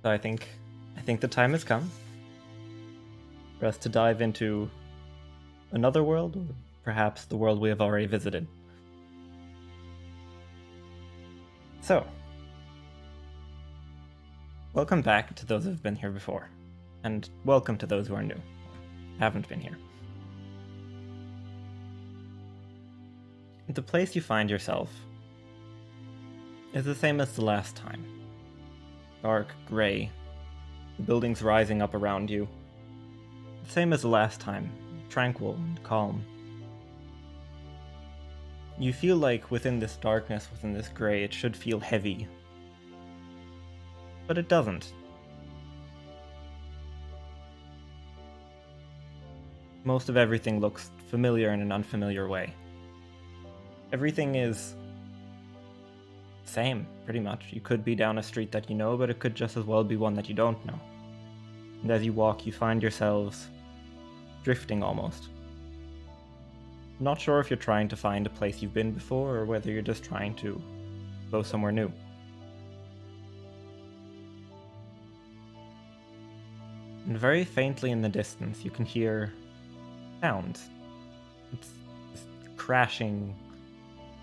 So I think the time has come for us to dive into another world, or perhaps the world we have already visited. So, welcome back to those who have been here before, and welcome to those who are new, haven't been here. The place you find yourself is the same as the last time. Dark, grey, the buildings rising up around you. The same as the last time, tranquil and calm. You feel like within this darkness, within this grey, it should feel heavy. But it doesn't. Most of everything looks familiar in an unfamiliar way. Everything is same, pretty much. You could be down a street that you know, but it could just as well be one that you don't know. And as you walk, you find yourselves drifting almost. Not sure if you're trying to find a place you've been before, or whether you're just trying to go somewhere new. And very faintly in the distance, you can hear sounds. It's this crashing,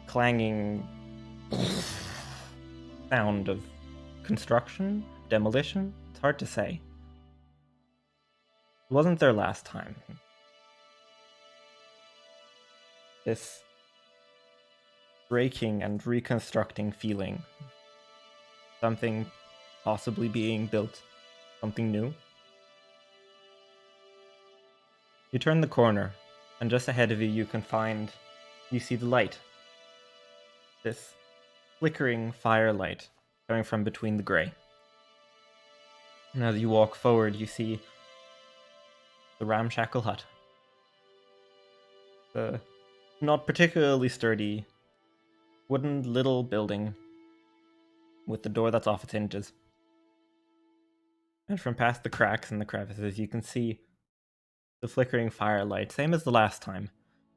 clanging sound of construction, demolition. It's hard to say. It wasn't there last time. This breaking and reconstructing feeling. Something possibly being built. Something new. You turn the corner, and just ahead of you you see the light. This flickering firelight coming from between the grey. And as you walk forward, you see the ramshackle hut. The not particularly sturdy wooden little building with the door that's off its hinges. And from past the cracks and the crevices, you can see the flickering firelight, same as the last time,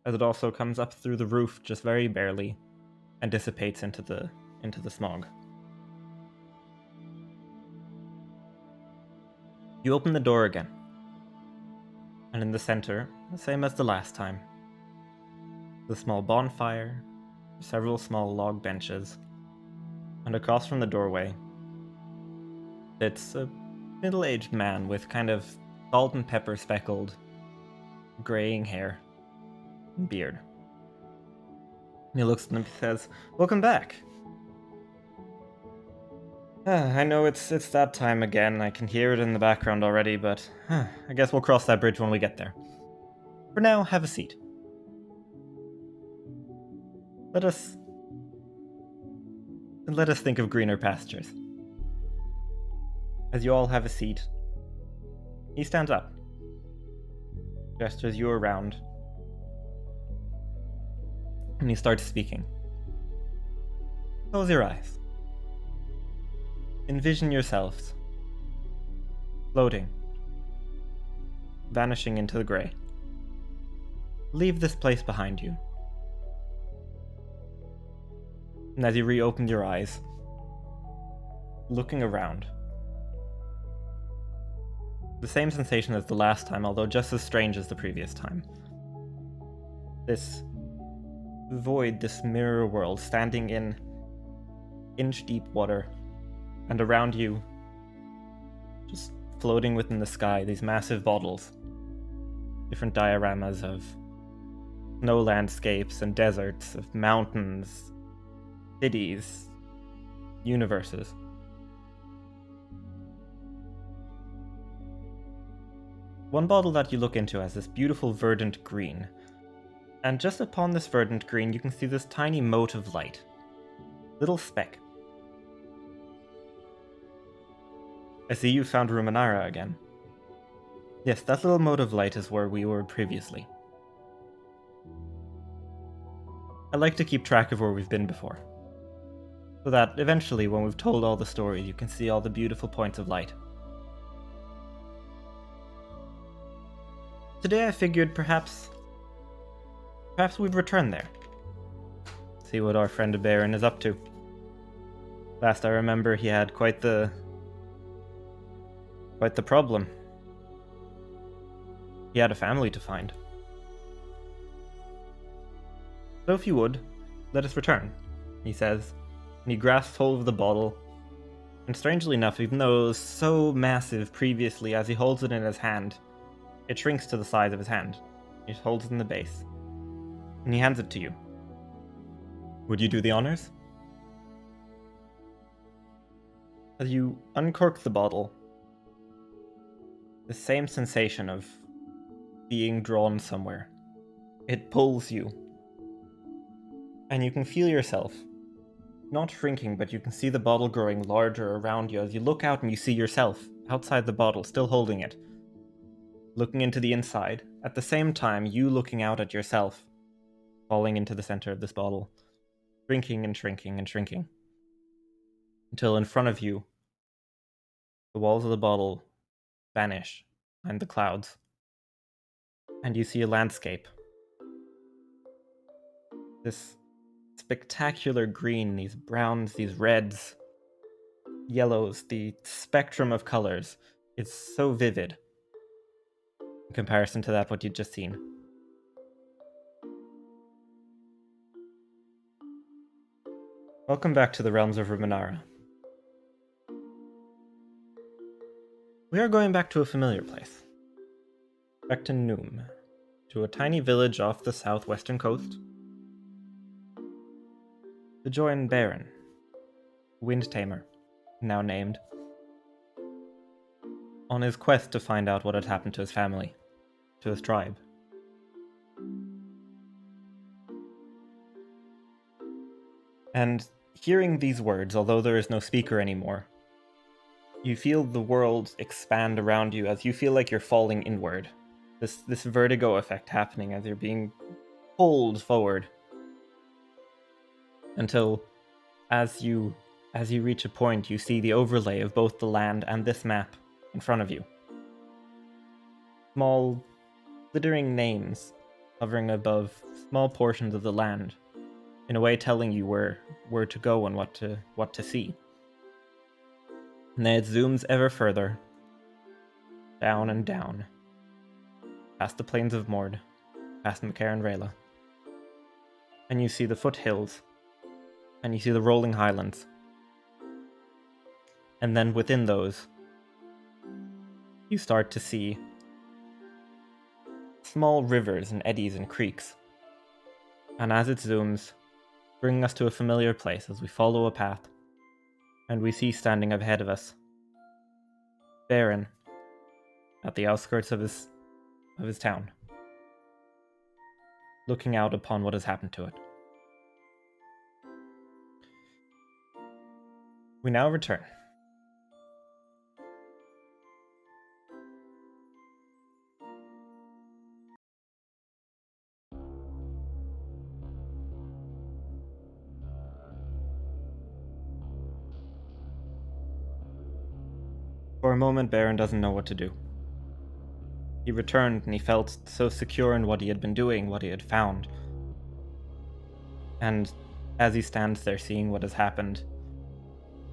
as it also comes up through the roof just very barely and dissipates into the smog. You open the door again, and in the center, the same as the last time, the small bonfire, several small log benches, and across from the doorway, it's a middle-aged man with kind of salt and pepper speckled, graying hair and beard. He looks at them and says, "Welcome back. I know it's that time again. I can hear it in the background already, but I guess we'll cross that bridge when we get there. For now, have a seat. Let us think of greener pastures." As you all have a seat, he stands up, gestures you around, and he starts speaking. Close your eyes. Envision yourselves floating, vanishing into the grey. Leave this place behind you. And as you reopen your eyes, looking around, the same sensation as the last time, although just as strange as the previous time. This void, this mirror world, standing in inch-deep water, and around you, just floating within the sky, these massive bottles. Different dioramas of snow landscapes and deserts, of mountains, cities, universes. One bottle that you look into has this beautiful verdant green, and just upon this verdant green you can see this tiny mote of light. Little speck. I see you found Ruminara again. Yes, that little mote of light is where we were previously. I like to keep track of where we've been before, so that eventually when we've told all the stories you can see all the beautiful points of light. Today I figured perhaps we'd return there. See what our friend Baeran is up to. Last I remember he had quite the Quite the problem. He had a family to find. So if you would, let us return, he says, and he grasps hold of the bottle, and strangely enough, even though it was so massive previously, as he holds it in his hand, it shrinks to the size of his hand. He holds it in the base, and he hands it to you. Would you do the honors? As you uncork the bottle, the same sensation of being drawn somewhere. It pulls you. And you can feel yourself, not shrinking, but you can see the bottle growing larger around you as you look out and you see yourself outside the bottle, still holding it, looking into the inside. At the same time, you looking out at yourself, falling into the center of this bottle, shrinking and shrinking and shrinking, until in front of you, the walls of the bottle vanish behind the clouds, and you see a landscape. This spectacular green, these browns, these reds, yellows, the spectrum of colors is so vivid in comparison to that what you'd just seen. Welcome back to the realms of Ruminara. We are going back to a familiar place. Back to Noom, to a tiny village off the southwestern coast, to join Baeran, Windtamer, now named, on his quest to find out what had happened to his family, to his tribe. And hearing these words, although there is no speaker anymore, you feel the world expand around you as you feel like you're falling inward. This vertigo effect happening as you're being pulled forward. Until, as you reach a point, you see the overlay of both the land and this map in front of you. Small, glittering names hovering above small portions of the land, in a way telling you where to go and what to see. And then it zooms ever further, down and down, past the plains of Mord, past Macaire and Rayla. And you see the foothills, and you see the rolling highlands. And then within those, you start to see small rivers and eddies and creeks. And as it zooms, bringing us to a familiar place as we follow a path, and we see standing ahead of us Baeran at the outskirts of his town, looking out upon what has happened to it. We now return. For a moment, Baeran doesn't know what to do. He returned and he felt so secure in what he had been doing, what he had found. And as he stands there seeing what has happened,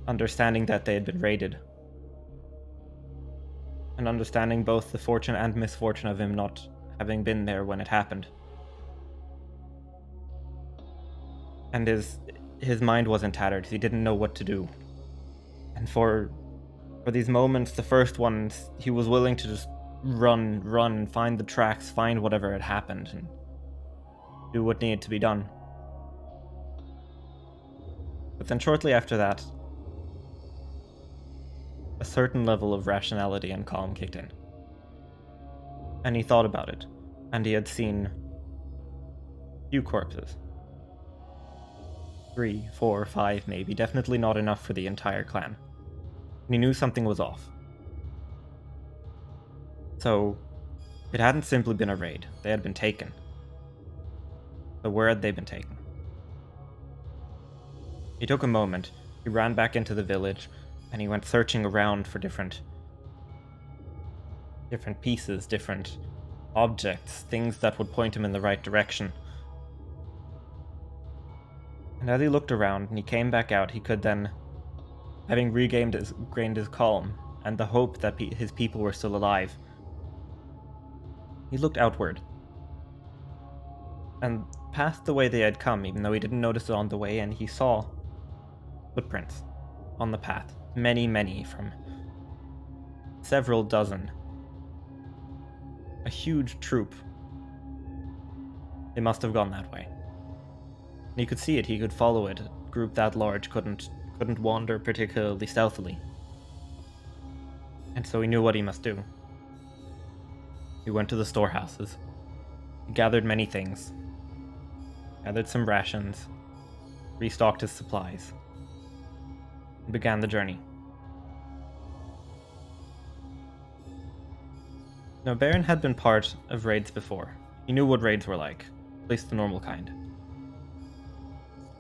understanding that they had been raided, and understanding both the fortune and misfortune of him not having been there when it happened. And his mind was in tatters. He didn't know what to do. And for these moments, the first ones, he was willing to just run, find the tracks, find whatever had happened, and do what needed to be done. But then shortly after that, a certain level of rationality and calm kicked in. And he thought about it, and he had seen few corpses. 3, 4, 5 maybe, definitely not enough for the entire clan. And he knew something was off. So, it hadn't simply been a raid, they had been taken. So where had they been taken? He took a moment, he ran back into the village, and he went searching around for different pieces, different objects, things that would point him in the right direction. And as he looked around and he came back out, he could then, having regained his calm, and the hope that his people were still alive. He looked outward, and past the way they had come, even though he didn't notice it on the way, and he saw footprints on the path. Many, many, from several dozen. A huge troop. They must have gone that way. And he could see it, he could follow it. A group that large couldn't wander particularly stealthily. And so he knew what he must do. He went to the storehouses. He gathered many things. Gathered some rations. Restocked his supplies. And began the journey. Now, Baeran had been part of raids before. He knew what raids were like, at least the normal kind.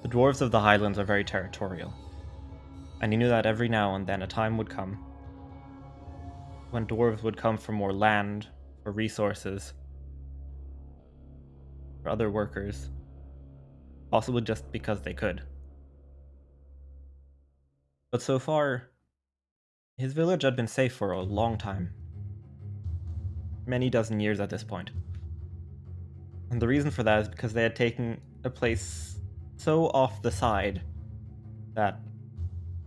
The dwarves of the Highlands are very territorial, and he knew that every now and then a time would come when dwarves would come for more land, for resources, for other workers, possibly just because they could. But so far, his village had been safe for a long time. Many dozen years at this point. And the reason for that is because they had taken a place so off the side that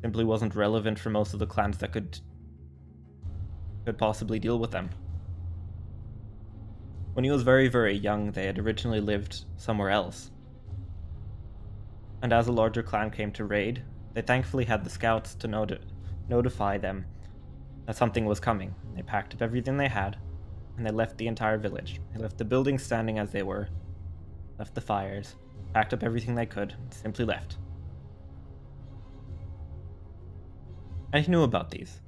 simply wasn't relevant for most of the clans that could possibly deal with them. When he was very, very young, they had originally lived somewhere else. And as a larger clan came to raid, they thankfully had the scouts to notify them that something was coming. They packed up everything they had, and they left the entire village. They left the buildings standing as they were, left the fires, packed up everything they could, and simply left. And he knew about these.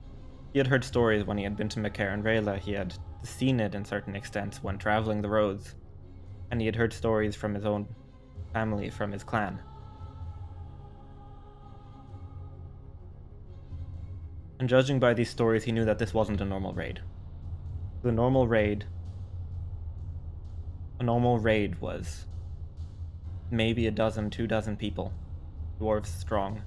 He had heard stories when he had been to Macaire Rayla. He had seen it in certain extents when traveling the roads, and he had heard stories from his own family, from his clan. And judging by these stories, he knew that this wasn't a normal raid. A normal raid was maybe 2 dozen people, dwarves strong,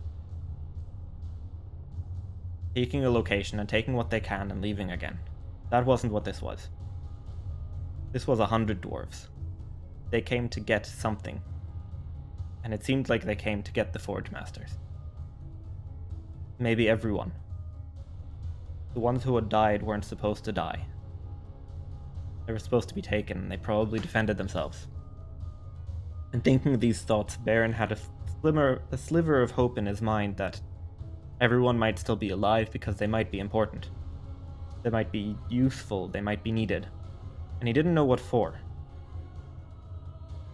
taking a location and taking what they can and leaving again. That wasn't what this was. This was 100 dwarves. They came to get something, and it seemed like they came to get the Forge Masters. Maybe everyone. The ones who had died weren't supposed to die. They were supposed to be taken, and they probably defended themselves. And thinking of these thoughts, Baeran had a sliver of hope in his mind that everyone might still be alive because they might be important. They might be useful, they might be needed. And he didn't know what for.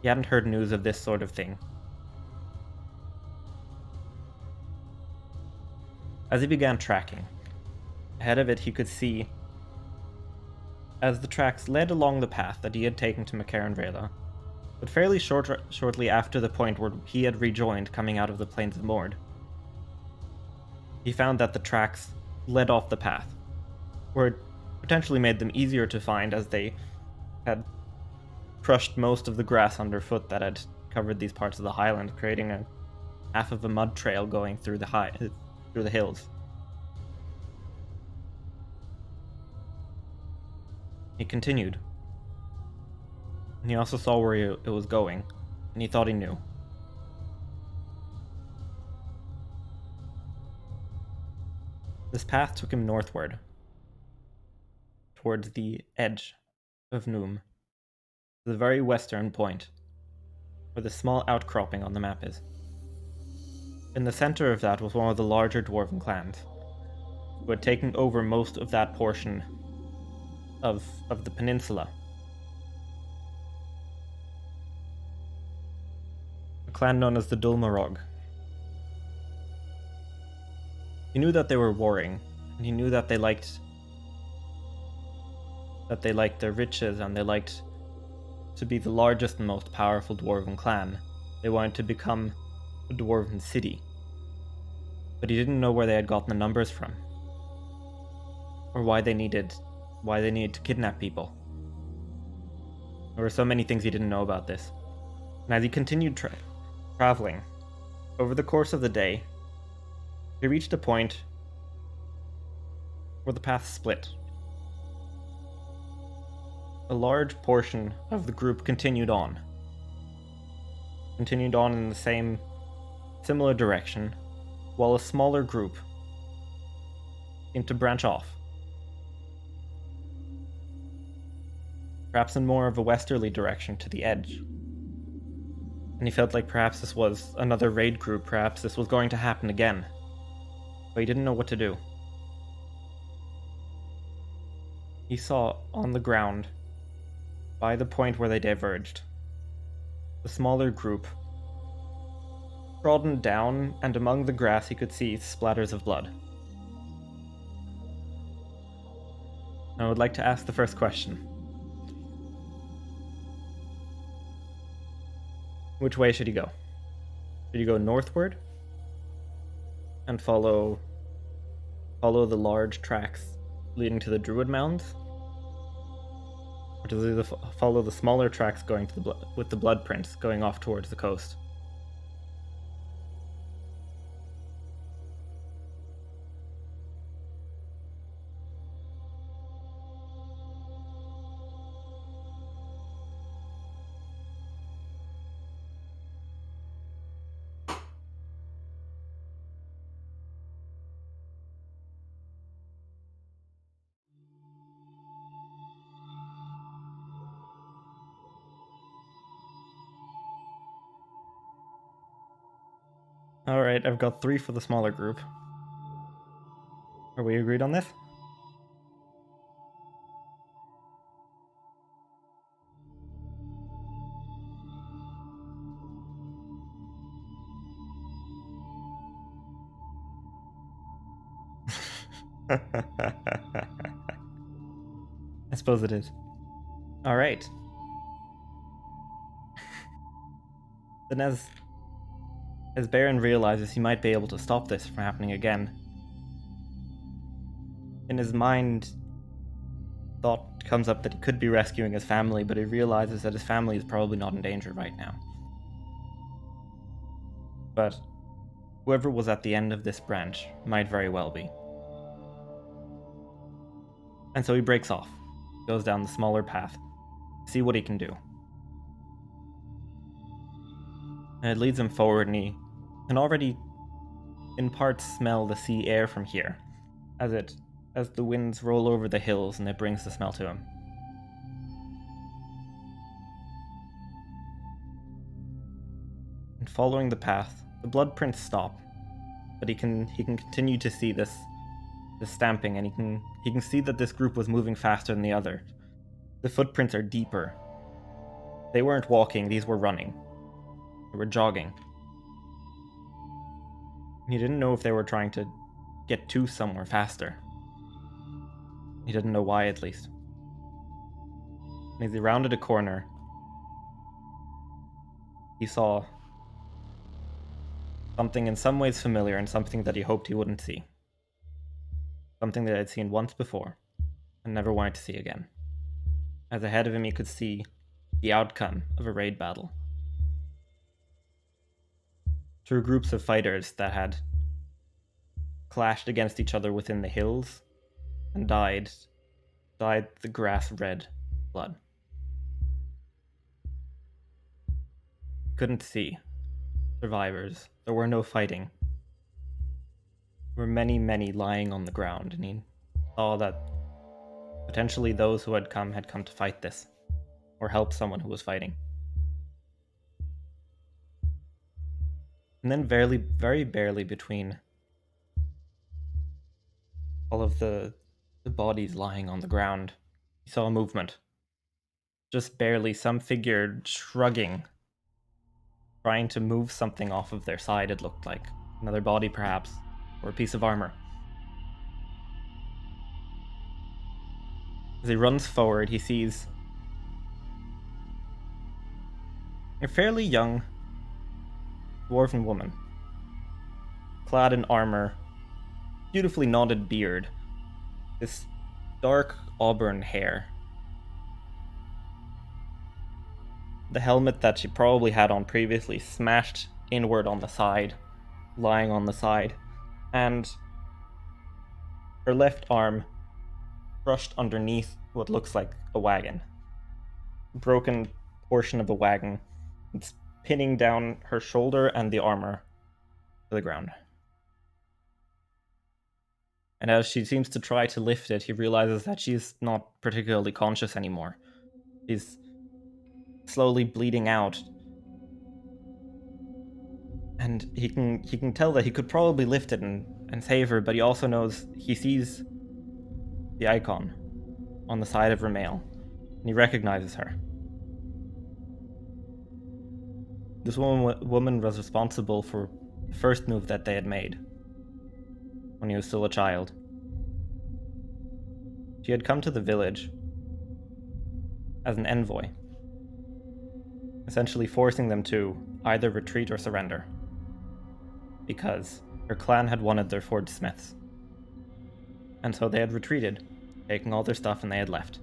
He hadn't heard news of this sort of thing. As he began tracking, ahead of it he could see, as the tracks led along the path that he had taken to Macaire Rayla, but fairly shortly after the point where he had rejoined coming out of the Plains of Mord, he found that the tracks led off the path, where it potentially made them easier to find as they had crushed most of the grass underfoot that had covered these parts of the highland, creating a half of a mud trail going through the hills. He continued, and he also saw where it was going, and he thought he knew. This path took him northward, towards the edge of Noom, to the very western point, where the small outcropping on the map is. In the center of that was one of the larger dwarven clans, who had taken over most of that portion of the peninsula. A clan known as the Dulmarog. He knew that they were warring, and he knew that they liked their riches, and they liked to be the largest and most powerful dwarven clan. They wanted to become a dwarven city. But he didn't know where they had gotten the numbers from, or why they needed to kidnap people. There were so many things he didn't know about this. And as he continued traveling, over the course of the day, he reached a point where the path split. A large portion of the group continued on in the same, similar direction, while a smaller group seemed to branch off. Perhaps in more of a westerly direction to the edge. And he felt like perhaps this was another raid group, perhaps this was going to happen again. But he didn't know what to do. He saw on the ground, by the point where they diverged, the smaller group trodden down, and among the grass he could see splatters of blood. I would like to ask the first question. Which way should he go? Should he go northward and follow the large tracks leading to the Druid Mounds? Or does he follow the smaller tracks going to with the blood prints going off towards the coast? Alright, I've got 3 for the smaller group. Are we agreed on this? I suppose it is. Alright. Then as Baeran realizes he might be able to stop this from happening again, in his mind, thought comes up that he could be rescuing his family, but he realizes that his family is probably not in danger right now. But whoever was at the end of this branch might very well be. And so he breaks off, goes down the smaller path, see what he can do. And it leads him forward, and he can already in part smell the sea air from here, as the winds roll over the hills, and it brings the smell to him. And following the path, the blood prints stop, but he can continue to see this stamping, and he can see that this group was moving faster than the other. The footprints are deeper. They weren't walking, these were running. They were jogging. He didn't know if they were trying to get to somewhere faster. He didn't know why, at least. And as he rounded a corner, he saw something in some ways familiar and something that he hoped he wouldn't see. Something that I'd seen once before and never wanted to see again. As ahead of him he could see the outcome of a raid battle. Through groups of fighters that had clashed against each other within the hills and dyed the grass red blood. Couldn't see survivors. There were no fighting. There were many, many lying on the ground, and he saw that potentially those who had come to fight this, or help someone who was fighting. And then very barely between all of the bodies lying on the ground, he saw a movement. Just barely, some figure shrugging, trying to move something off of their side, it looked like. Another body, perhaps, or a piece of armor. As he runs forward, he sees a fairly young dwarven woman, clad in armor, beautifully knotted beard, this dark auburn hair. The helmet that she probably had on previously smashed inward on the side, lying on the side, and her left arm crushed underneath what looks like a wagon. Broken portion of a wagon. It's pinning down her shoulder and the armor to the ground. And as she seems to try to lift it, he realizes that she's not particularly conscious anymore. She's slowly bleeding out. And he can tell that he could probably lift it and save her, but he also knows he sees the icon on the side of her mail, and he recognizes her. This woman was responsible for the first move that they had made when he was still a child. She had come to the village as an envoy, essentially forcing them to either retreat or surrender, because her clan had wanted their forged smiths. And so they had retreated, taking all their stuff, and they had left.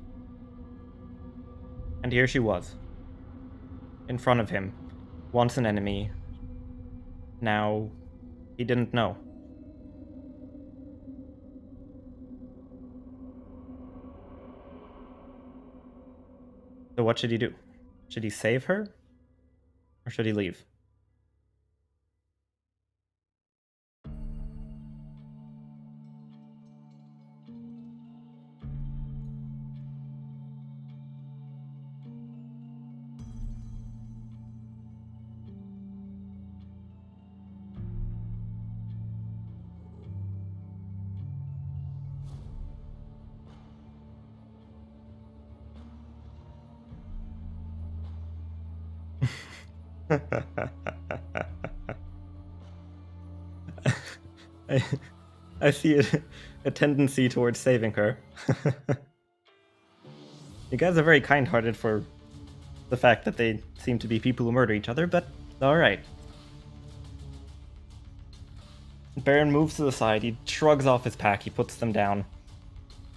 And here she was, in front of him, once an enemy, now he didn't know. So what should he do? Should he save her? Or should he leave? I see a tendency towards saving her. You guys are very kind-hearted for the fact that they seem to be people who murder each other, but alright. Baeran moves to the side, he shrugs off his pack, he puts them down,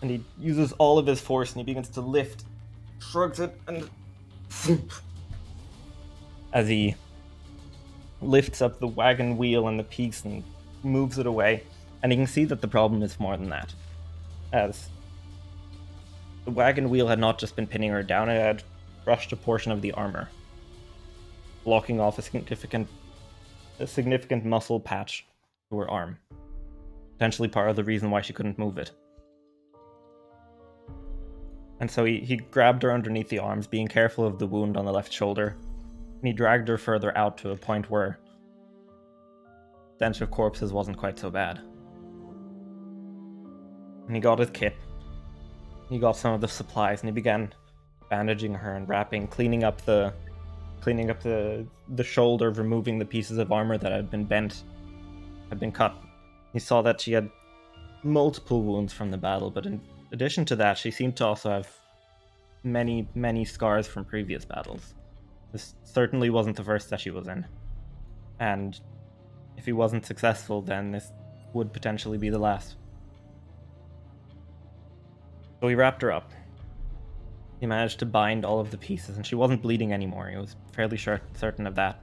and he uses all of his force and he begins to lift, shrugs it, and as he lifts up the wagon wheel and the piece and moves it away, and you can see that the problem is more than that, as the wagon wheel had not just been pinning her down, it had crushed a portion of the armor, blocking off a significant muscle patch to her arm, potentially part of the reason why she couldn't move it. And so he grabbed her underneath the arms, being careful of the wound on the left shoulder, and he dragged her further out to a point where the stench of corpses wasn't quite so bad. And he got his kit, he got some of the supplies, and he began bandaging her and wrapping, cleaning up the shoulder, removing the pieces of armor that had been bent, had been cut. He saw that she had multiple wounds from the battle, but in addition to that, she seemed to also have many, many scars from previous battles. This certainly wasn't the first that she was in. And if he wasn't successful, then this would potentially be the last. So he wrapped her up. He managed to bind all of the pieces, and she wasn't bleeding anymore. He was fairly certain of that.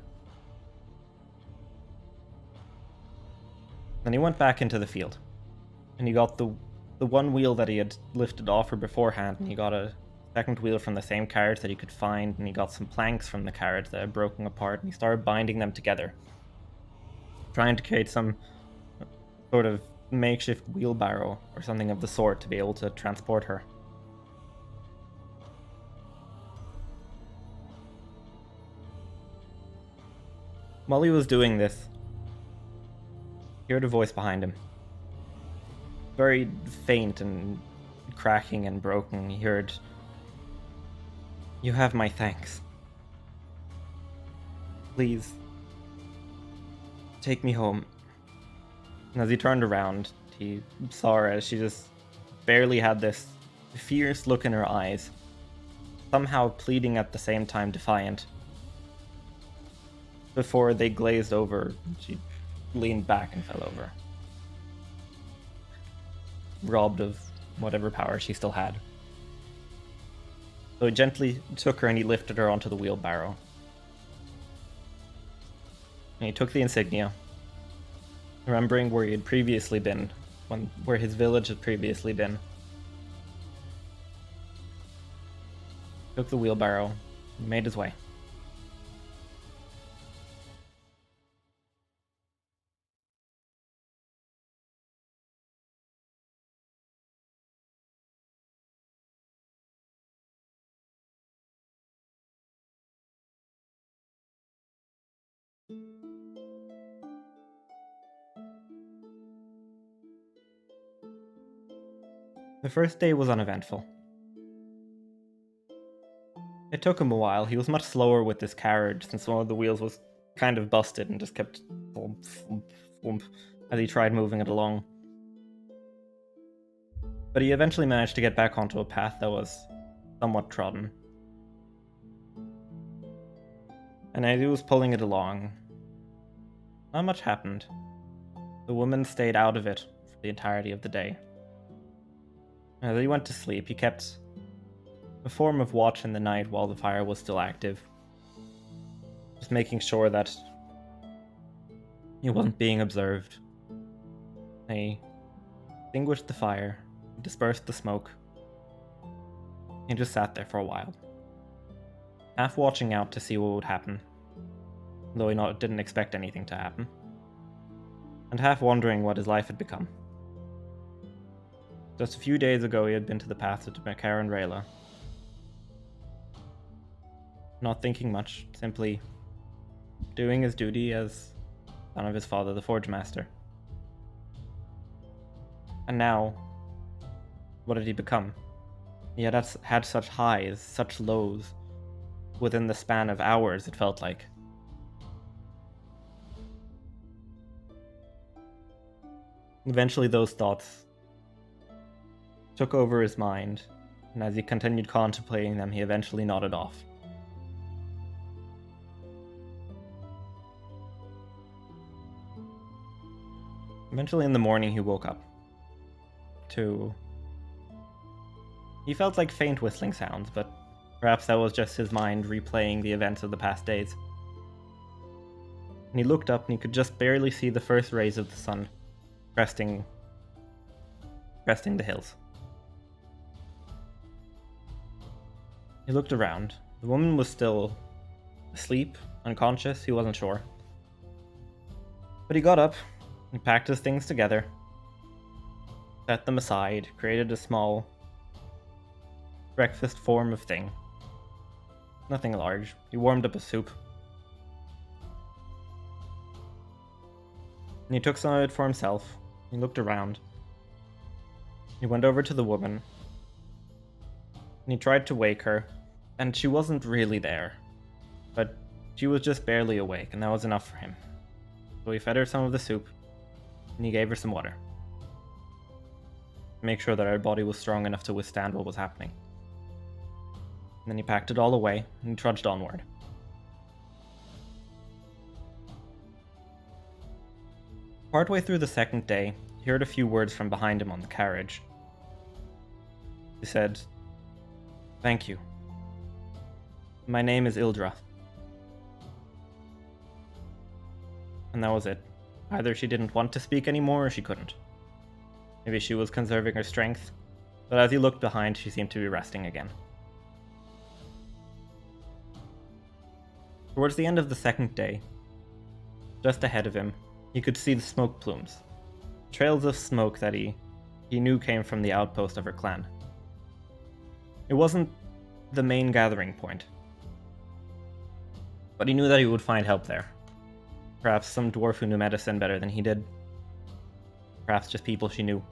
Then he went back into the field, and he got the one wheel that he had lifted off her beforehand, and he got a second wheel from the same carriage that he could find, and he got some planks from the carriage that had broken apart, and he started binding them together, trying to create some sort of makeshift wheelbarrow or something of the sort to be able to transport her. While he was doing this, he heard a voice behind him. Very faint and cracking and broken. He heard, "You have my thanks. Please, take me home." And as he turned around, he saw her as she just barely had this fierce look in her eyes, somehow pleading at the same time defiant. Before they glazed over, she leaned back and fell over, robbed of whatever power she still had. So he gently took her and he lifted her onto the wheelbarrow. And he took the insignia, remembering where he had previously been where his village had previously been. Took the wheelbarrow and made his way. The first day was uneventful. It took him a while. He was much slower with this carriage since one of the wheels was kind of busted and just kept thump, thump, thump as he tried moving it along. But he eventually managed to get back onto a path that was somewhat trodden. And as he was pulling it along, not much happened. The woman stayed out of it for the entirety of the day. As he went to sleep, he kept a form of watch in the night while the fire was still active. Just making sure that he wasn't being observed. He extinguished the fire, dispersed the smoke, and just sat there for a while, half watching out to see what would happen, though he didn't expect anything to happen, and half wondering what his life had become. Just a few days ago he had been to the path of Baeran Rayla, not thinking much, simply doing his duty as son of his father, the Forge Master. And now, what did he become? He had such highs, such lows, within the span of hours, it felt like. Eventually those thoughts took over his mind, and as he continued contemplating them, he eventually nodded off. Eventually in the morning he woke up to... He felt like faint whistling sounds, but perhaps that was just his mind replaying the events of the past days. And he looked up and he could just barely see the first rays of the sun cresting the hills. He looked around. The woman was still asleep, unconscious, he wasn't sure. But he got up, he packed his things together, set them aside, created a small breakfast form of thing. Nothing large. He warmed up a soup. And he took some of it for himself. He looked around. He went over to the woman. And he tried to wake her, and she wasn't really there. But she was just barely awake, and that was enough for him. So he fed her some of the soup, and he gave her some water. Make sure that her body was strong enough to withstand what was happening. And then he packed it all away, and he trudged onward. Partway through the second day, he heard a few words from behind him on the carriage. He said, "Thank you. My name is Ildra." And that was it. Either she didn't want to speak anymore, or she couldn't. Maybe she was conserving her strength, but as he looked behind, she seemed to be resting again. Towards the end of the second day, just ahead of him, he could see the smoke plumes. Trails of smoke that he knew came from the outpost of her clan. It wasn't the main gathering point, but he knew that he would find help there. Perhaps some dwarf who knew medicine better than he did. Perhaps just people she knew.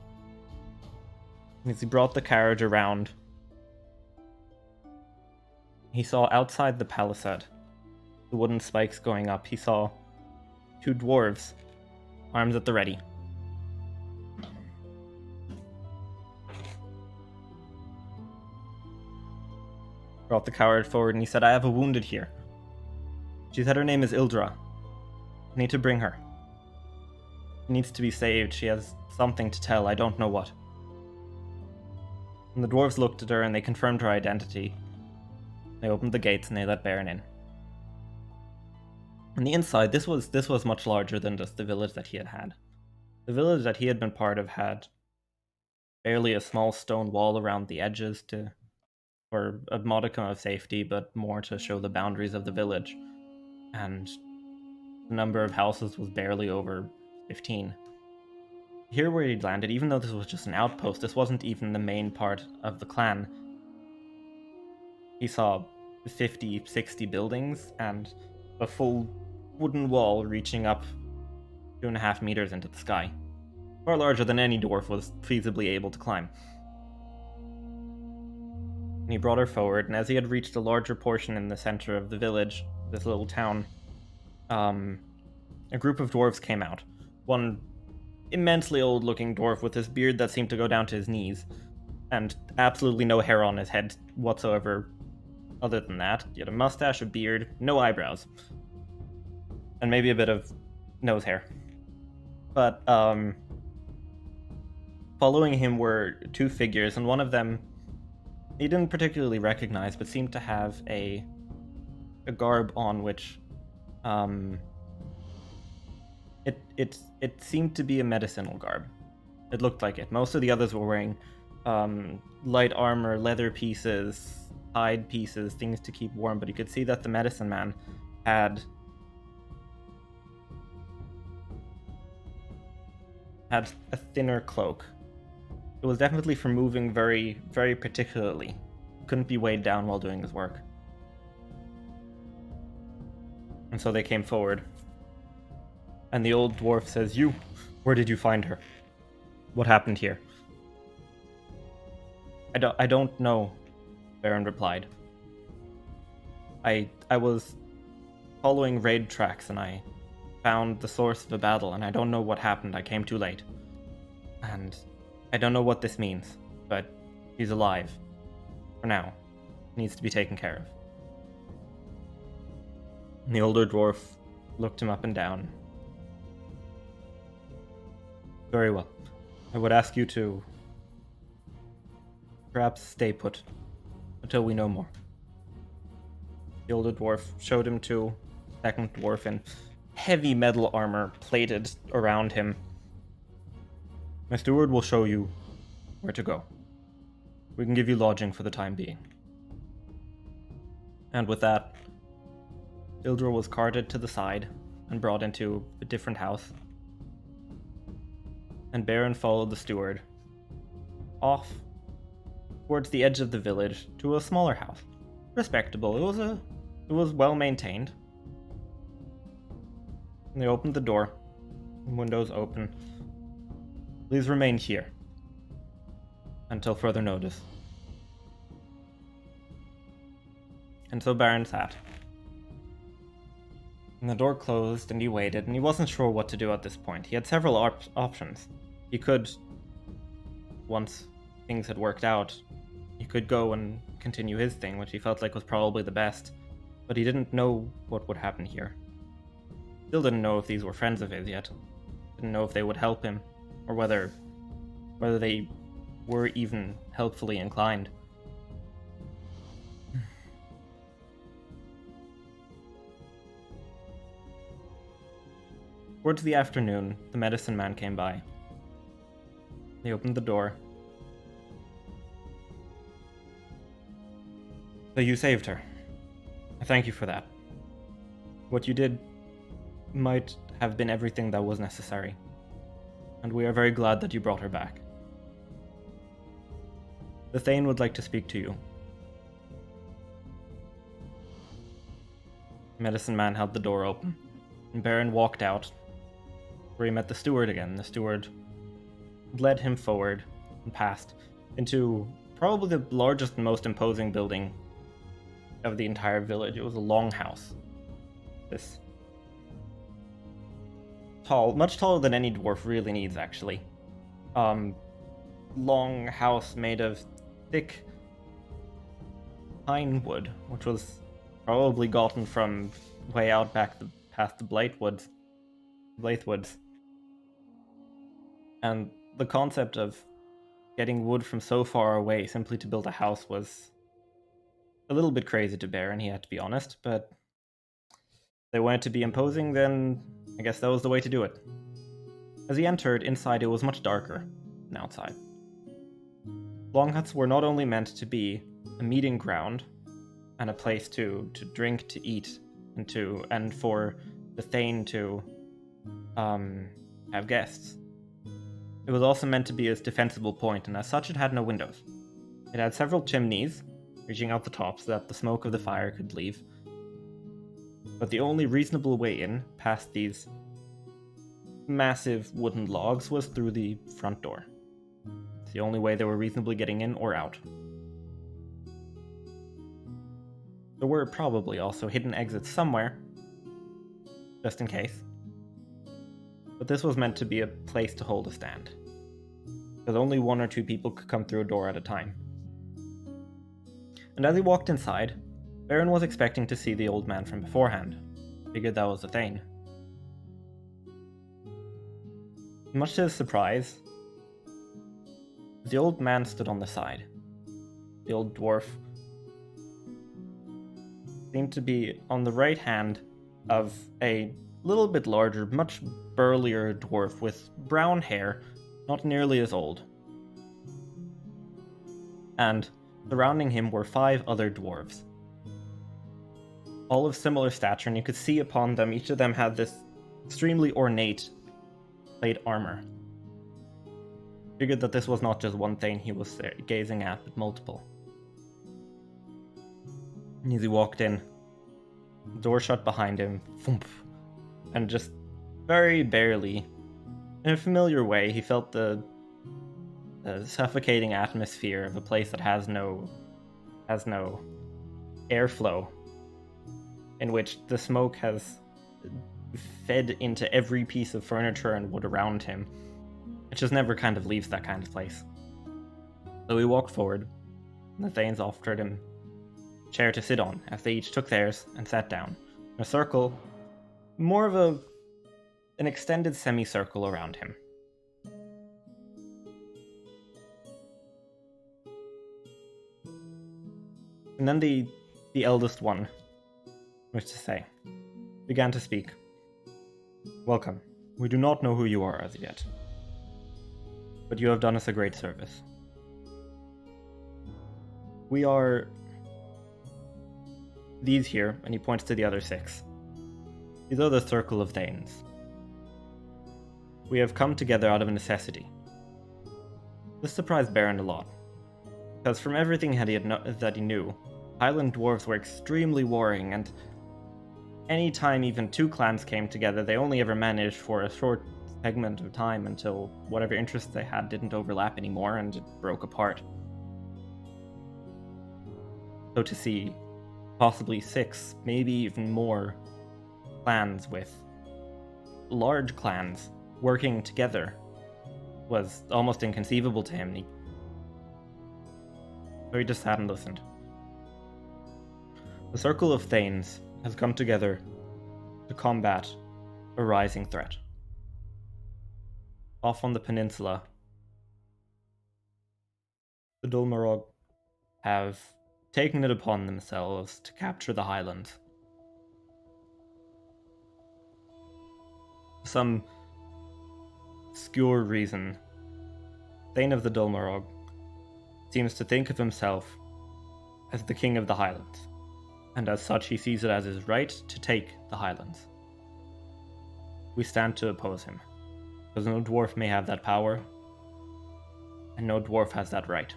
As he brought the carriage around, he saw outside the palisade, the wooden spikes going up, he saw two dwarves, arms at the ready. Brought the carriage forward and he said, "I have a wounded here. She said her name is Ildra. I need to bring her. She needs to be saved. She has something to tell. I don't know what." And the dwarves looked at her and they confirmed her identity. They opened the gates and they let Baeran in. On the inside, this was much larger than just the village that he had had. The village that he had been part of had barely a small stone wall around the edges for a modicum of safety, but more to show the boundaries of the village. And the number of houses was barely over 15. Here where he'd landed, even though this was just an outpost, this wasn't even the main part of the clan. He saw 50, 60 buildings and a full wooden wall reaching up 2.5 meters into the sky. Far larger than any dwarf was feasibly able to climb. And he brought her forward, and as he had reached a larger portion in the center of the village, this little town, a group of dwarves came out. One immensely old-looking dwarf with his beard that seemed to go down to his knees, and absolutely no hair on his head whatsoever. Other than that, he had a mustache, a beard, no eyebrows, and maybe a bit of nose hair. But following him were two figures, and one of them he didn't particularly recognize, but seemed to have a garb on which it seemed to be a medicinal garb. It looked like it. Most of the others were wearing light armor, leather pieces, hide pieces, things to keep warm, but you could see that the medicine man had a thinner cloak. It was definitely for moving very, very particularly. Couldn't be weighed down while doing his work. And so they came forward. And the old dwarf says, "You, where did you find her? What happened here?" I don't know," Baeran replied. I was following raid tracks and I found the source of the battle, and I don't know what happened. I came too late. And I don't know what this means, but he's alive. For now. Needs to be taken care of. And the older dwarf looked him up and down. "Very well. I would ask you to perhaps stay put until we know more." The older dwarf showed him to the second dwarf in heavy metal armor plated around him. "My steward will show you where to go. We can give you lodging for the time being." And with that, Ildra was carted to the side and brought into a different house. And Baeran followed the steward off towards the edge of the village to a smaller house. Respectable. It was well maintained. And they opened the door. Windows open. "Please remain here until further notice." And so Baeran sat. And the door closed, and he waited, and he wasn't sure what to do at this point. He had several options. He could, once things had worked out, he could go and continue his thing, which he felt like was probably the best. But he didn't know what would happen here. Still didn't know if these were friends of his yet. Didn't know if they would help him, or whether they were even helpfully inclined. Towards the afternoon, the medicine man came by. He opened the door. "So you saved her. I thank you for that. What you did might have been everything that was necessary, and we are very glad that you brought her back. The Thane would like to speak to you." The medicine man held the door open, and Baeran walked out, where he met the steward again. The steward led him forward and passed into probably the largest and most imposing building of the entire village. It was a long house. This tall, much taller than any dwarf really needs, actually. Long house made of thick pine wood, which was probably gotten from way out back past the Blythewoods. And the concept of getting wood from so far away simply to build a house was a little bit crazy to Baeran, he had to be honest, but if they wanted to be imposing, then I guess that was the way to do it. As he entered, inside it was much darker than outside. Long huts were not only meant to be a meeting ground and a place to drink, to eat, and for the Thane to have guests. It was also meant to be a defensible point, and as such it had no windows. It had several chimneys reaching out the top so that the smoke of the fire could leave. But the only reasonable way in, past these massive wooden logs, was through the front door. It's the only way they were reasonably getting in or out. There were probably also hidden exits somewhere, just in case. But this was meant to be a place to hold a stand, because only 1 or 2 people could come through a door at a time. And as he walked inside, Baeran was expecting to see the old man from beforehand. Figured that was the Thane. Much to his surprise, the old man stood on the side. The old dwarf seemed to be on the right hand of a little bit larger, much burlier dwarf with brown hair, not nearly as old. And surrounding him were 5 other dwarves, all of similar stature, and you could see upon them, each of them had this extremely ornate plate armor. Figured that this was not just one thing he was gazing at, but multiple. And as he walked in, the door shut behind him, thump, and just very barely, in a familiar way, he felt the suffocating atmosphere of a place that has no airflow, in which the smoke has fed into every piece of furniture and wood around him. It just never kind of leaves that kind of place. So he walked forward, and the Thanes offered him a chair to sit on, as they each took theirs and sat down, in a circle, more of an extended semicircle around him. And then the eldest one, which to say, began to speak. Welcome. We do not know who you are as yet, but you have done us a great service. We are these here, and he points to the other 6. These are the circle of Thanes. We have come together out of a necessity. This surprised Baeran a lot, because from everything that he knew, Highland dwarves were extremely warring, and any time even 2 clans came together, they only ever managed for a short segment of time until whatever interests they had didn't overlap anymore and it broke apart. So to see possibly 6, maybe even more clans with large clans working together was almost inconceivable to him. So he just sat and listened. The Circle of Thanes has come together to combat a rising threat. Off on the peninsula, the Dulmarog have taken it upon themselves to capture the Highlands. For some obscure reason, Thane of the Dulmarog seems to think of himself as the king of the Highlands, and as such he sees it as his right to take the Highlands. We stand to oppose him, because no dwarf may have that power, and no dwarf has that right.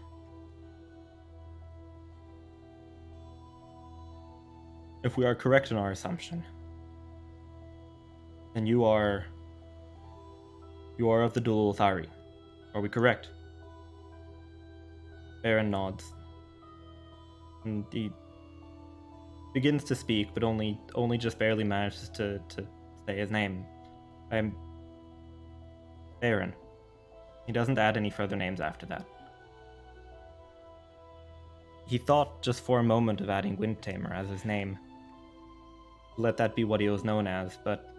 If we are correct in our assumption, then you are of the Dul Thari. Are we correct? Baeran nods. And he begins to speak, but only just barely manages to say his name. I am Baeran. He doesn't add any further names after that. He thought just for a moment of adding Windtamer as his name. Let that be what he was known as, but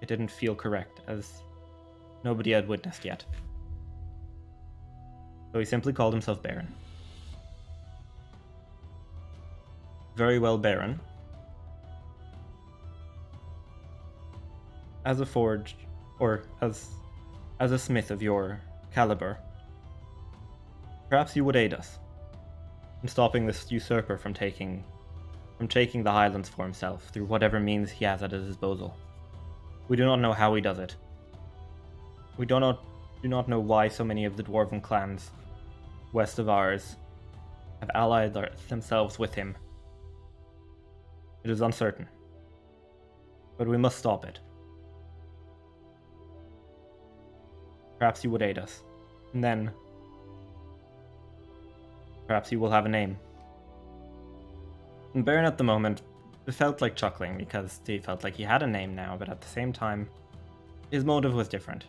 it didn't feel correct, as nobody had witnessed yet. So he simply called himself Baeran. Very well, Baeran. As a forged, or as as a smith of your caliber, perhaps you would aid us in stopping this usurper from taking the Highlands for himself through whatever means he has at his disposal. We do not know how he does it. We do not know why so many of the dwarven clans west of ours have allied themselves with him. It is uncertain. But we must stop it. Perhaps you would aid us. And then perhaps he will have a name. And Baeran at the moment felt like chuckling because he felt like he had a name now, but at the same time, his motive was different.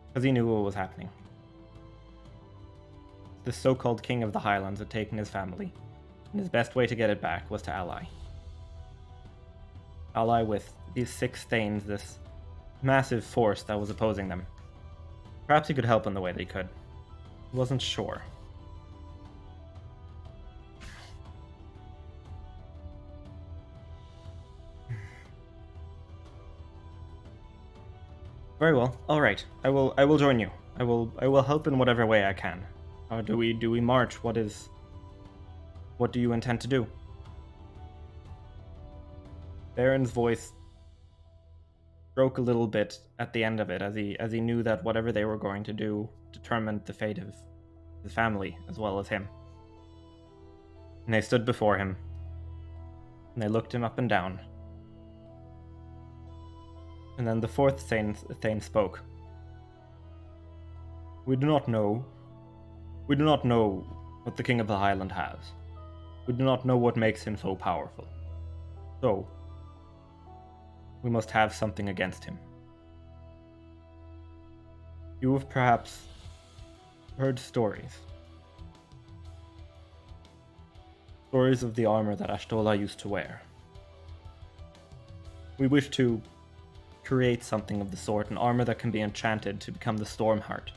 Because he knew what was happening. The so-called king of the Highlands had taken his family, and his best way to get it back was to ally. Ally with these 6 Thanes, this massive force that was opposing them. Perhaps he could help in the way that he could. He wasn't sure. Very well. All right. I will join you. I will help in whatever way I can. Do we march? What do you intend to do? Baeran's voice broke a little bit at the end of it as he knew that whatever they were going to do determined the fate of his family as well as him. And they stood before him, and they looked him up and down. And then the 4th Thane spoke. We do not know what the King of the Highland has. We do not know what makes him so powerful. So, we must have something against him. You have perhaps heard stories. Stories of the armor that Ashtola used to wear. We wish to create something of the sort, an armor that can be enchanted to become the Stormheart.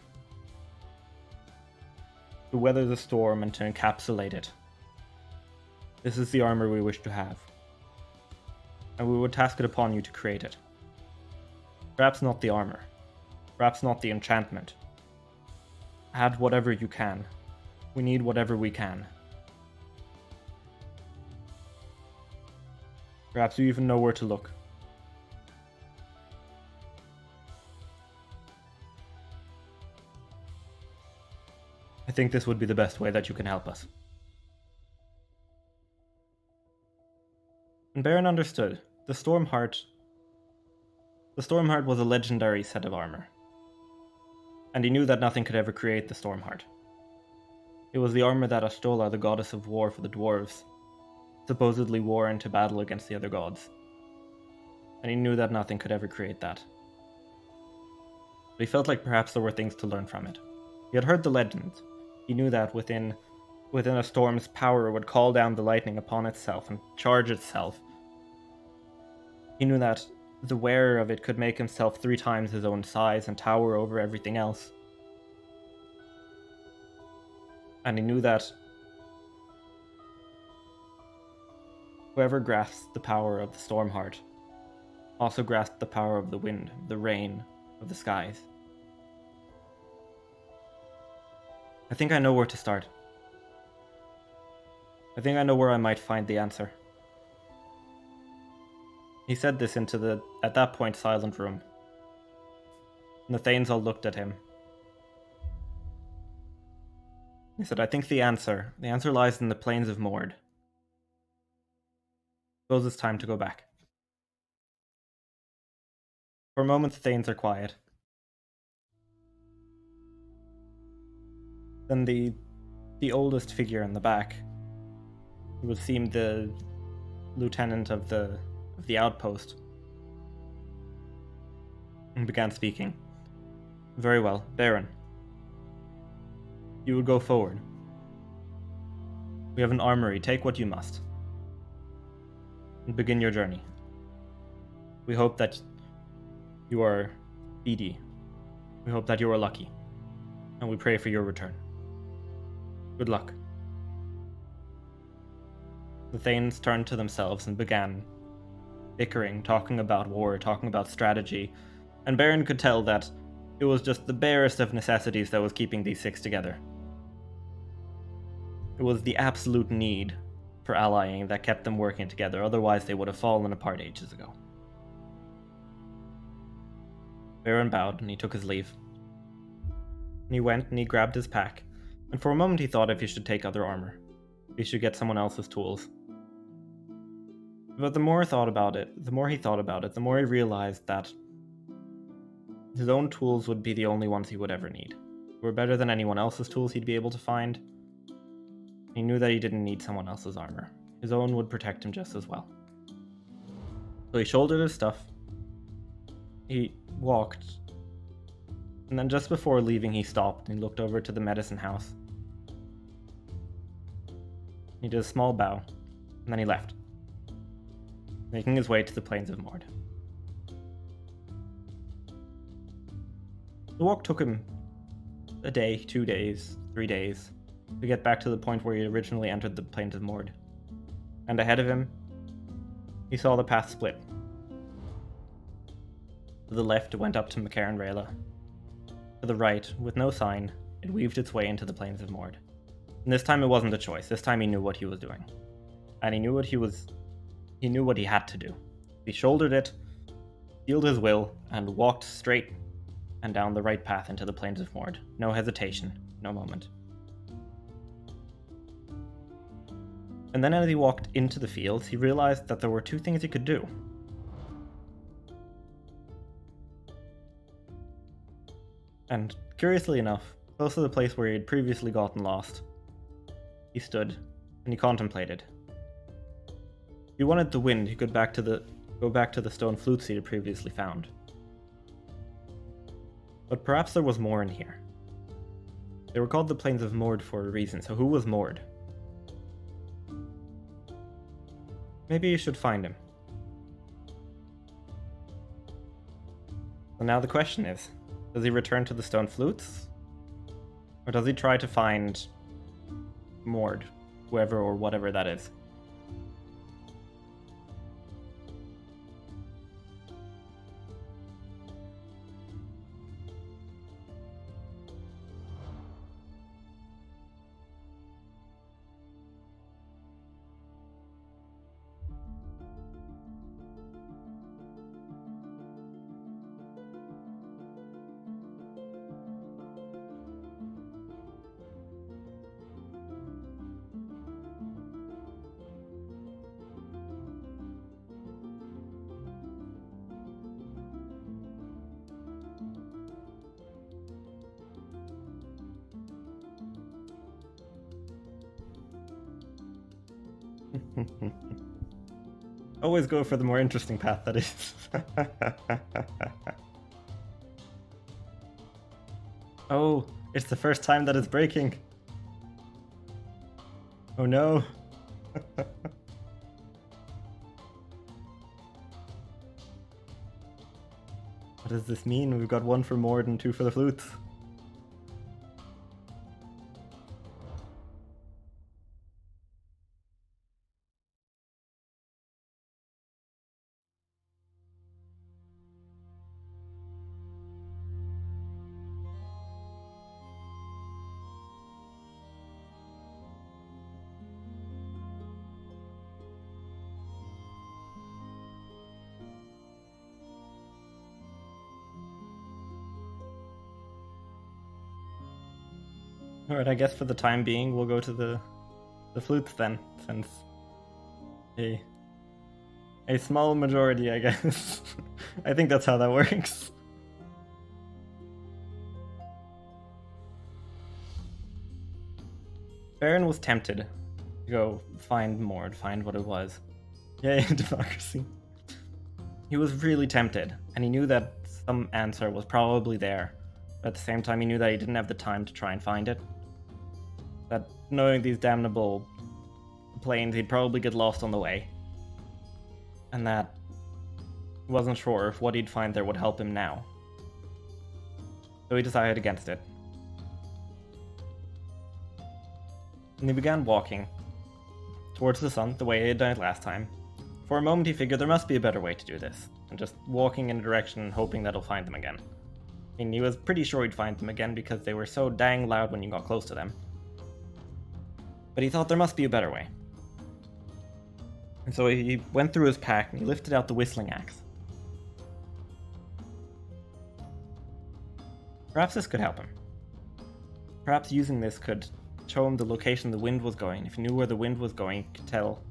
To weather the storm and to encapsulate it. This is the armor we wish to have. And we would task it upon you to create it. Perhaps not the armor. Perhaps not the enchantment. Add whatever you can. We need whatever we can. Perhaps you even know where to look. I think this would be the best way that you can help us. And Baeran understood. The Stormheart was a legendary set of armor. And he knew that nothing could ever create the Stormheart. It was the armor that Ashtola, the goddess of war for the dwarves, supposedly wore into battle against the other gods. And he knew that nothing could ever create that. But he felt like perhaps there were things to learn from it. He had heard the legends. He knew that within a storm's power would call down the lightning upon itself and charge itself. He knew that the wearer of it could make himself 3 times his own size and tower over everything else. And he knew that whoever grasped the power of the Stormheart also grasped the power of the wind, the rain, of the skies. I think I know where to start. I think I know where I might find the answer. He said this into the, at that point, silent room. And the Thanes all looked at him. He said, I think the answer lies in the plains of Mord. Suppose it's time to go back. For a moment, the Thanes are quiet. Then the oldest figure in the back, who would seem the lieutenant of the outpost, and began speaking. Very well, Baeran. You would go forward. We have an armory, take what you must. And begin your journey. We hope that you are speedy. We hope that you are lucky. And we pray for your return. Good luck. The Thanes turned to themselves and began bickering, talking about war, talking about strategy, and Baeran could tell that It was just the barest of necessities that was keeping these 6 together. It was the absolute need for allying that kept them working together, otherwise they would have fallen apart ages ago. Baeran bowed and he took his leave. And he went and he grabbed his pack, and for a moment he thought if he should take other armor. If he should get someone else's tools. But the more he thought about it, the more he realized that his own tools would be the only ones he would ever need. They were better than anyone else's tools he'd be able to find. He knew that he didn't need someone else's armor. His own would protect him just as well. So he shouldered his stuff. He walked. And then just before leaving, he stopped and looked over to the medicine house. He did a small bow, and then he left, making his way to the plains of Mord. The walk took him a day, 2 days, 3 days, to get back to the point where he originally entered the plains of Mord. And ahead of him, he saw the path split. To the left, it went up to Macaron Rayla. To the right, with no sign, it weaved its way into the plains of Mord. And this time it wasn't a choice. This time he knew what he was doing. And he knew what he had to do. He shouldered it, steeled his will, and walked straight and down the right path into the plains of Mord. No hesitation, no moment. And then as he walked into the fields, he realized that there were 2 things he could do. And curiously enough, close to the place where he had previously gotten lost, he stood and he contemplated. If he wanted the wind, he could go back to the stone flutes he had previously found. But perhaps there was more in here. They were called the Plains of Mord for a reason, so who was Mord? Maybe you should find him. So now the question is, does he return to the stone flutes? Or does he try to find Mord, whoever or whatever that is? Always go for the more interesting path, that is. Oh, it's the first time that it's breaking. Oh no. What does this mean? We've got 1 for Mord and 2 for the flutes. Alright, I guess for the time being we'll go to the flutes then, since a small majority, I guess. I think that's how that works. Baeran was tempted to go find Mord, find what it was. Yay, democracy. He was really tempted, and he knew that some answer was probably there. But at the same time, he knew that he didn't have the time to try and find it. That knowing these damnable plains, he'd probably get lost on the way. And that he wasn't sure if what he'd find there would help him now. So he decided against it. And he began walking towards the sun the way he had done it last time. For a moment he figured there must be a better way to do this, and just walking in a direction and hoping that he'll find them again. I mean, he was pretty sure he'd find them again because they were so dang loud when you got close to them. But he thought there must be a better way. And so he went through his pack and he lifted out the whistling axe. Perhaps this could help him. Perhaps using this could show him the location the wind was going. If he knew where the wind was going, he could tell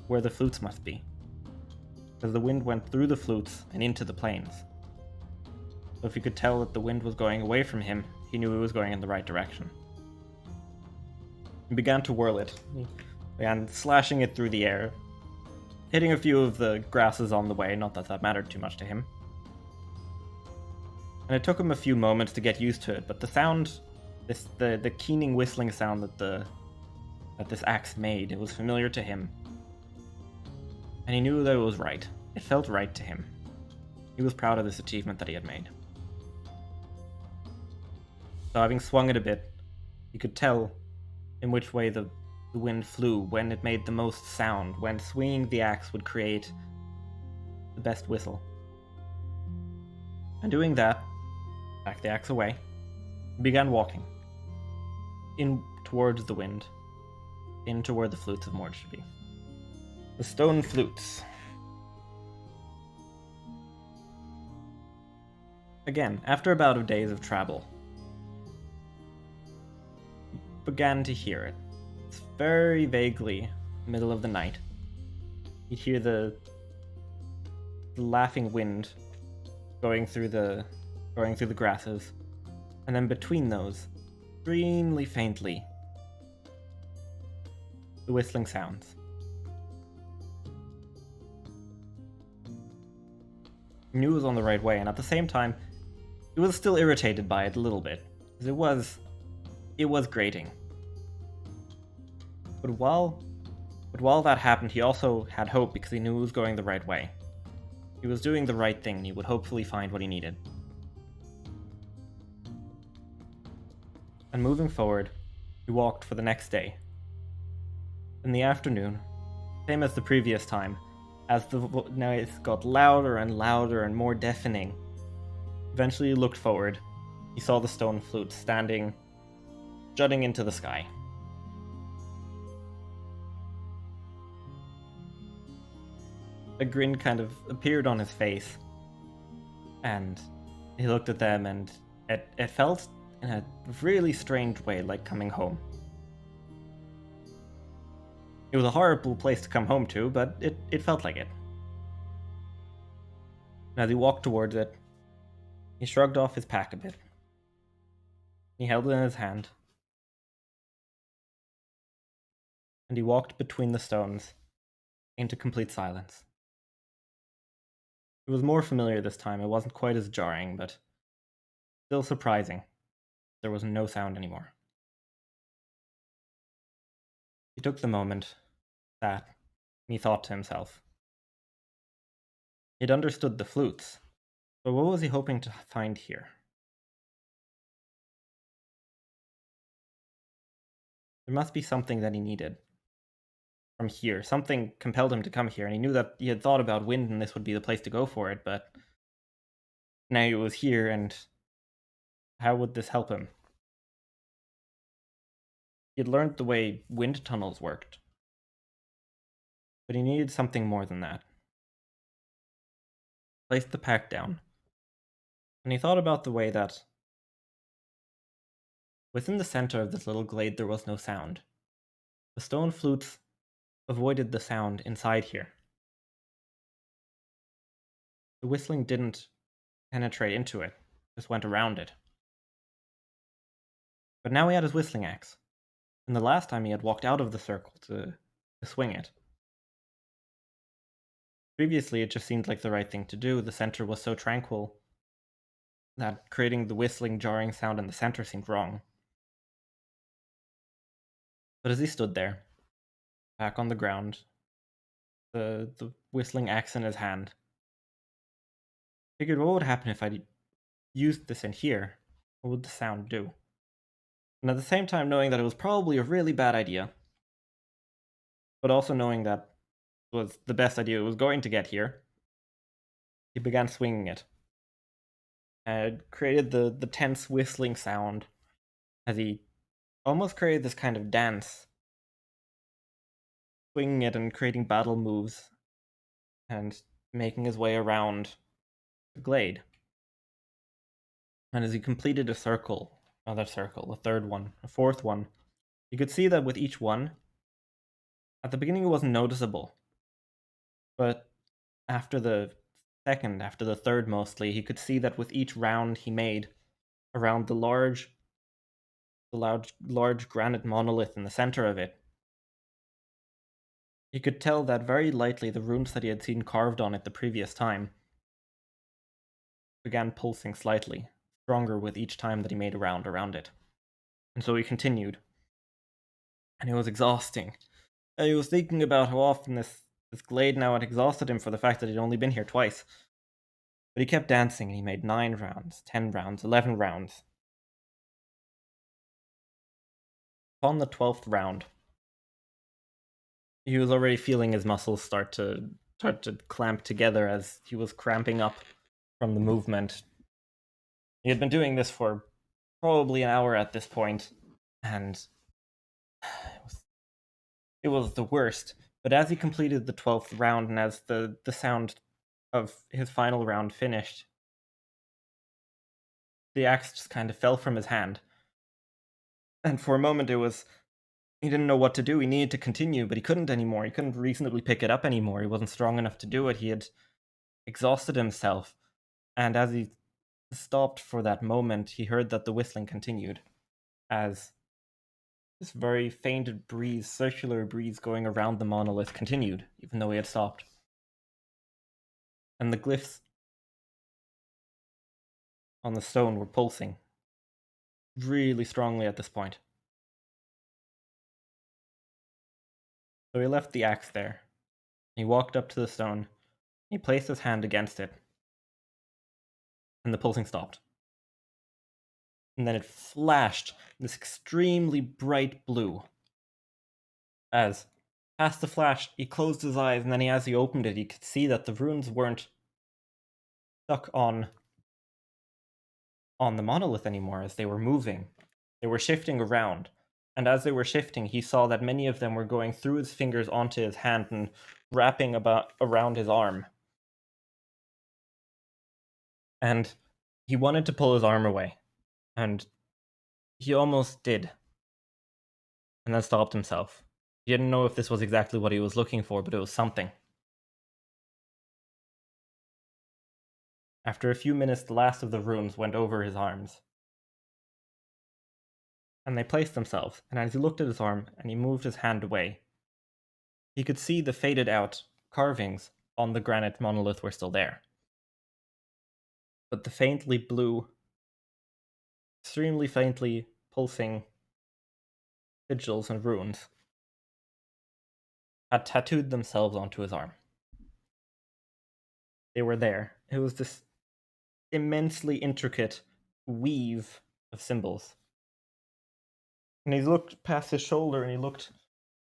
where the flutes must be. Because the wind went through the flutes and into the plains. So if he could tell that the wind was going away from him, he knew it was going in the right direction. He began to whirl it. He began slashing it through the air, hitting a few of the grasses on the way, not that that mattered too much to him. And it took him a few moments to get used to it, but the sound, the keening whistling sound that this axe made, it was familiar to him. And he knew that it was right. It felt right to him. He was proud of this achievement that he had made. So having swung it a bit, he could tell in which way the wind flew, when it made the most sound, when swinging the axe would create the best whistle. And doing that, back the axe away, he began walking in towards the wind, into where the flutes of Mord should be. The stone flutes. Again, after about a days of travel, he began to hear it. It's very vaguely middle of the night. You'd hear the laughing wind going through the grasses, and then between those, extremely faintly, the whistling sounds. He knew it was on the right way, and at the same time, he was still irritated by it a little bit, because it was grating. But while that happened, he also had hope because he knew it was going the right way. He was doing the right thing, and he would hopefully find what he needed. And moving forward, he walked for the next day. In the afternoon, same as the previous time, as the noise got louder and louder and more deafening, eventually he looked forward. He saw the stone flute standing, jutting into the sky. A grin kind of appeared on his face, and he looked at them, and it felt in a really strange way like coming home. It was a horrible place to come home to, but it felt like it. And as he walked towards it, he shrugged off his pack a bit. He held it in his hand, and he walked between the stones into complete silence. It was more familiar this time. It wasn't quite as jarring, but still surprising. There was no sound anymore. He took the moment, sat, and he thought to himself. He'd understood the flutes, but what was he hoping to find here? There must be something that he needed from here. Something compelled him to come here, and he knew that he had thought about wind and this would be the place to go for it, but now it was here, and how would this help him? He had learned the way wind tunnels worked, but he needed something more than that. He placed the pack down, and he thought about the way that within the center of this little glade there was no sound. The stone flutes avoided the sound inside here. The whistling didn't penetrate into it, just went around it. But now he had his whistling axe, and the last time he had walked out of the circle to swing it. Previously, it just seemed like the right thing to do. The center was so tranquil that creating the whistling, jarring sound in the center seemed wrong. But as he stood there, back on the ground, the whistling axe in his hand, figured what would happen if I used this in here? What would the sound do? And at the same time knowing that it was probably a really bad idea, but also knowing that it was the best idea it was going to get here, he began swinging it. had created the tense whistling sound as he almost created this kind of dance, swinging it and creating battle moves and making his way around the glade. And as he completed a circle, another circle, a third one, a fourth one, you could see that with each one, at the beginning it wasn't noticeable, but after the second, after the third mostly, he could see that with each round he made around the large granite monolith in the center of it, he could tell that very lightly the runes that he had seen carved on it the previous time began pulsing slightly, stronger with each time that he made a round around it. And so he continued. And it was exhausting. And he was thinking about how often this glade now had exhausted him for the fact that he'd only been here twice. But he kept dancing and he made 9 rounds, 10 rounds, 11 rounds. Upon the 12th round, he was already feeling his muscles start to clamp together as he was cramping up from the movement. He had been doing this for probably an hour at this point, and it was the worst. But as he completed the 12th round, and as the sound of his final round finished, the axe just kind of fell from his hand. And for a moment he didn't know what to do. He needed to continue, but he couldn't anymore. He couldn't reasonably pick it up anymore. He wasn't strong enough to do it. He had exhausted himself. And as he stopped for that moment, he heard that the whistling continued as this very faint breeze, circular breeze going around the monolith continued, even though he had stopped. And the glyphs on the stone were pulsing really strongly at this point. So he left the axe there. He walked up to the stone. He placed his hand against it. And the pulsing stopped. And then it flashed this extremely bright blue. As past the flash, he closed his eyes, and then as he opened it, he could see that the runes weren't stuck on the monolith anymore as they were moving. They were shifting around. And as they were shifting, he saw that many of them were going through his fingers onto his hand and wrapping around his arm. And he wanted to pull his arm away. And he almost did. And then stopped himself. He didn't know if this was exactly what he was looking for, but it was something. After a few minutes, the last of the runes went over his arms. And they placed themselves, and as he looked at his arm and he moved his hand away, he could see the faded out carvings on the granite monolith were still there. But the faintly blue, extremely faintly pulsing sigils and runes had tattooed themselves onto his arm. They were there. It was this immensely intricate weave of symbols. And he looked past his shoulder and he looked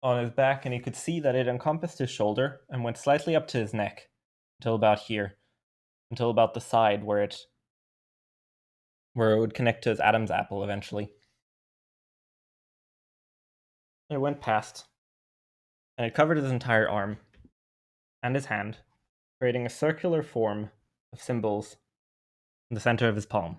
on his back and he could see that it encompassed his shoulder and went slightly up to his neck until about here, until about the side where it would connect to his Adam's apple eventually. It went past, and it covered his entire arm and his hand, creating a circular form of symbols in the center of his palm.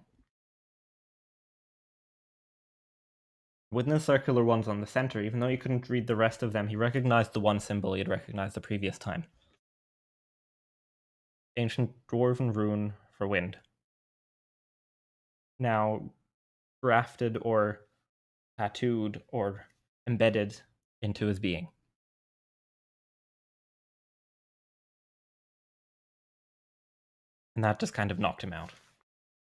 Within the circular ones on the center, even though he couldn't read the rest of them, he recognized the one symbol he had recognized the previous time. Ancient dwarven rune for wind. Now grafted or tattooed or embedded into his being. And that just kind of knocked him out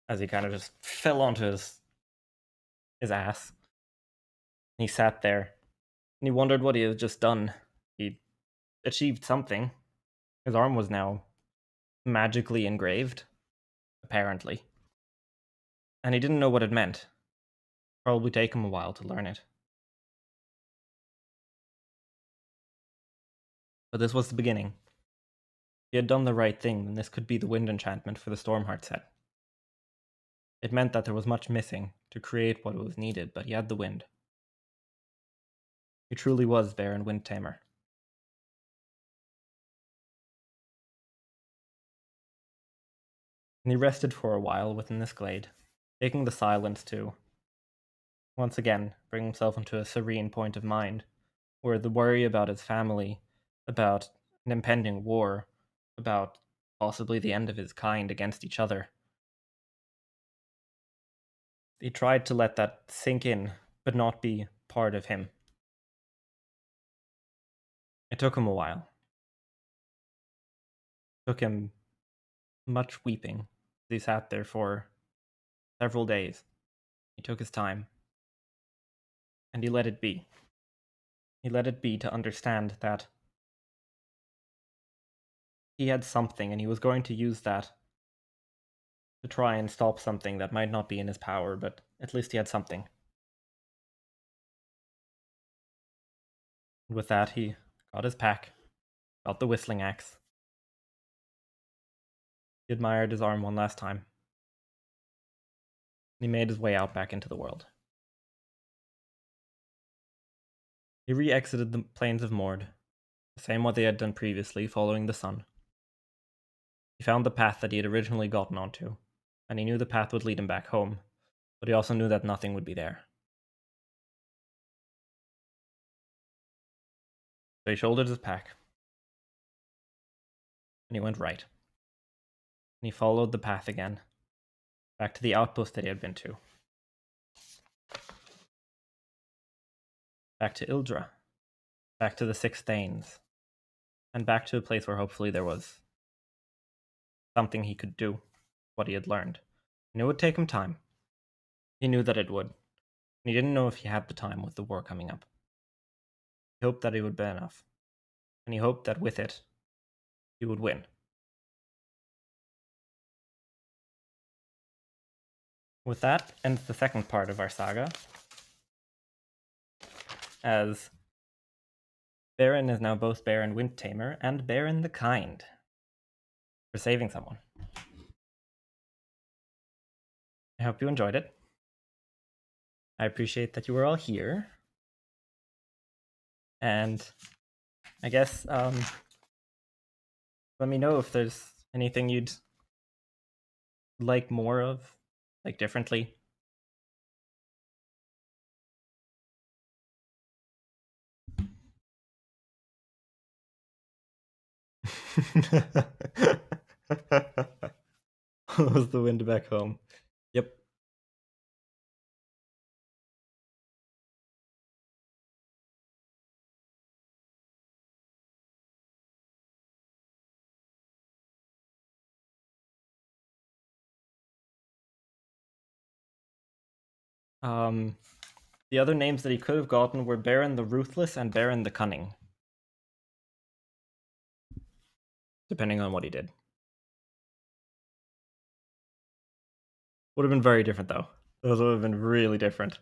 as he kind of just fell onto his ass. And he sat there and he wondered what he had just done. He achieved something. His arm was now magically engraved, apparently. And he didn't know what it meant. Probably take him a while to learn it. But this was the beginning. He had done the right thing, and this could be the wind enchantment for the Stormheart set. It meant that there was much missing to create what was needed, but he had the wind. He truly was Baeran Windtamer. And he rested for a while within this glade, taking the silence to, once again, bring himself into a serene point of mind, where the worry about his family, about an impending war, about possibly the end of his kind against each other. He tried to let that sink in, but not be part of him. It took him a while. It took him much weeping. He sat there for several days. He took his time. And he let it be. He let it be to understand that he had something and he was going to use that to try and stop something that might not be in his power, but at least he had something. And with that, he got his pack, got the whistling axe. He admired his arm one last time. He made his way out back into the world. He re-exited the plains of Mord, the same way they had done previously, following the sun. He found the path that he had originally gotten onto, and he knew the path would lead him back home, but he also knew that nothing would be there. So he shouldered his pack, and he went right. And he followed the path again, back to the outpost that he had been to. Back to Ildra, back to the Six Thanes, and back to a place where hopefully there was something he could do, what he had learned. And it would take him time. He knew that it would. And he didn't know if he had the time with the war coming up. He hoped that it would be enough. And he hoped that with it, he would win. With that ends the second part of our saga, as Baeran is now both Baeran Windtamer and Baeran the Kind for saving someone. I hope you enjoyed it. I appreciate that you were all here. And I guess let me know if there's anything you'd like more of, like differently. Was the wind back home? Yep. The other names that he could have gotten were Baeran the Ruthless and Baeran the Cunning, depending on what he did. Would have been very different, though. Those would have been really different.